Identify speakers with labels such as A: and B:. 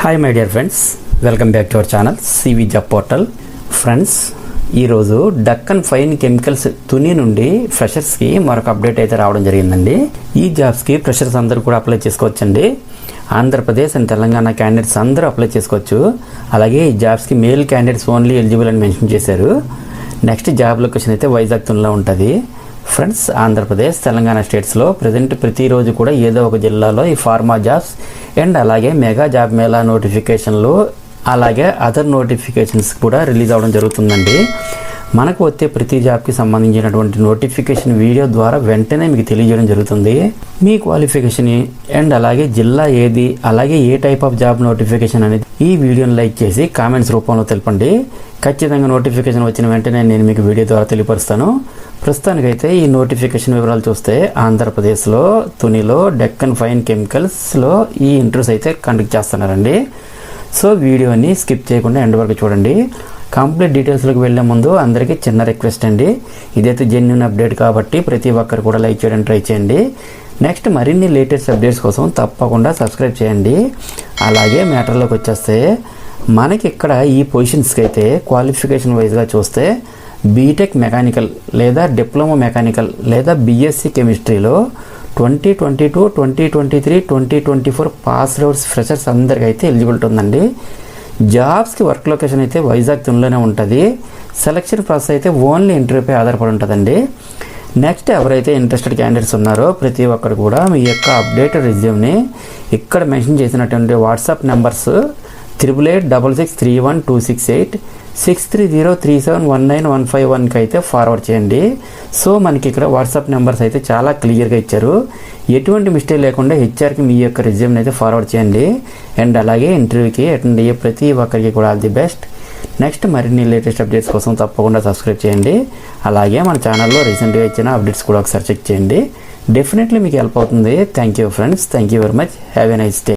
A: Hi my dear friends, welcome back to our channel CV job portal. Friends, ఈరోజు Deccan fine chemicals Tuni నుండి ఫ్రెషర్స్కి మరొక update అయితే రావడం జరిగిందండి. ఈ జాబ్స్కి ఫ్రెషర్స్ అందరూ కూడా అప్లై చేసుకోవచ్చండి. ఆంధ్రప్రదేశ్ అండ్ తెలంగాణ క్యాండిడేట్స్ అందరూ అప్లై చేసుకోవచ్చు. అలాగే ఈ జాబ్స్కి మేల్ క్యాండిడేట్స్ ఓన్లీ ఎలిజిబుల్ అని మెన్షన్ చేశారు. నెక్స్ట్ జాబ్ లొకేషన్ అయితే వైజాగ్ తునిలో ఉంటుంది. ఫ్రెండ్స్, ఆంధ్రప్రదేశ్ తెలంగాణ స్టేట్స్లో ప్రజెంట్ ప్రతిరోజు కూడా ఏదో ఒక జిల్లాలో ఈ ఫార్మా జాబ్స్ అండ్ అలాగే మెగా జాబ్ మేళా నోటిఫికేషన్లు అలాగే అదర్ నోటిఫికేషన్స్ కూడా రిలీజ్ అవ్వడం జరుగుతుందండి. మనకు వచ్చే ప్రతి జాబ్కి సంబంధించినటువంటి నోటిఫికేషన్ వీడియో ద్వారా వెంటనే మీకు తెలియజేయడం జరుగుతుంది. మీ క్వాలిఫికేషన్ అండ్ అలాగే జిల్లా ఏది, అలాగే ఏ టైప్ ఆఫ్ జాబ్ నోటిఫికేషన్ అనేది ఈ వీడియోని లైక్ చేసి కామెంట్స్ రూపంలో తెలపండి. ఖచ్చితంగా నోటిఫికేషన్ వచ్చిన వెంటనే నేను మీకు వీడియో ద్వారా తెలియపరుస్తాను. ప్రస్తుతానికైతే ఈ నోటిఫికేషన్ వివరాలు చూస్తే ఆంధ్రప్రదేశ్లో తునిలో డెక్కన్ ఫైన్ కెమికల్స్లో ఈ ఇంటర్వ్యూస్ అయితే కండక్ట్ చేస్తున్నారండి. సో వీడియోని స్కిప్ చేయకుండా ఎండ్ వరకు చూడండి. కంప్లీట్ డీటెయిల్స్లోకి వెళ్ళే ముందు అందరికీ చిన్న రిక్వెస్ట్ అండి, ఇదైతే జెన్యూన్ అప్డేట్ కాబట్టి ప్రతి ఒక్కరు కూడా లైక్ చేయడానికి ట్రై చేయండి. నెక్స్ట్ మరిన్ని లేటెస్ట్ అప్డేట్స్ కోసం తప్పకుండా సబ్స్క్రైబ్ చేయండి. అలాగే మ్యాటర్లోకి వచ్చేస్తే మనకి ఇక్కడ ఈ పొజిషన్స్కి అయితే క్వాలిఫికేషన్ వైజ్గా చూస్తే బీటెక్ మెకానికల్ లేదా డిప్లొమా మెకానికల్ లేదా బీఎస్సీ కెమిస్ట్రీలో 2022, 2023, 2024 పాస్ అవుట్స్ ఫ్రెషర్స్ అందరికీ అయితే ఎలిజిబిలిటీ ఉందండి. జాబ్స్కి వర్క్ లొకేషన్ అయితే వైజాగ్ తునిలోనే ఉంటుంది. సెలక్షన్ ప్రాసెస్ అయితే ఓన్లీ ఇంటర్వ్యూపై ఆధారపడి ఉంటుందండి. నెక్స్ట్ ఎవరైతే ఇంట్రెస్టెడ్ క్యాండిడేట్స్ ఉన్నారో ప్రతి ఒక్కరు కూడా మీ యొక్క అప్డేటెడ్ రెజ్యూమ్ని ఇక్కడ మెన్షన్ చేసినటువంటి వాట్సాప్ నెంబర్స్ 8886631268 6303719151కి అయితే ఫార్వర్డ్ చేయండి. సో మనకి ఇక్కడ వాట్సాప్ నెంబర్స్ అయితే చాలా క్లియర్గా ఇచ్చారు. ఎటువంటి మిస్టేక్ లేకుండా హెచ్ఆర్కి మీ యొక్క రెజ్యూమ్ని అయితే ఫార్వర్డ్ చేయండి. అండ్ అలాగే ఇంటర్వ్యూకి అటెండ్ అయ్యే ప్రతి ఒక్కరికి కూడా ఆల్ ది బెస్ట్. నెక్స్ట్ మరిన్ని లేటెస్ట్ అప్డేట్స్ కోసం తప్పకుండా సబ్స్క్రైబ్ చేయండి. అలాగే మన ఛానల్లో రీసెంట్గా ఇచ్చిన అప్డేట్స్ కూడా ఒకసారి చెక్ చేయండి. డెఫినెట్లీ మీకు హెల్ప్ అవుతుంది. Thank you friends, thank you very much. Have a nice day.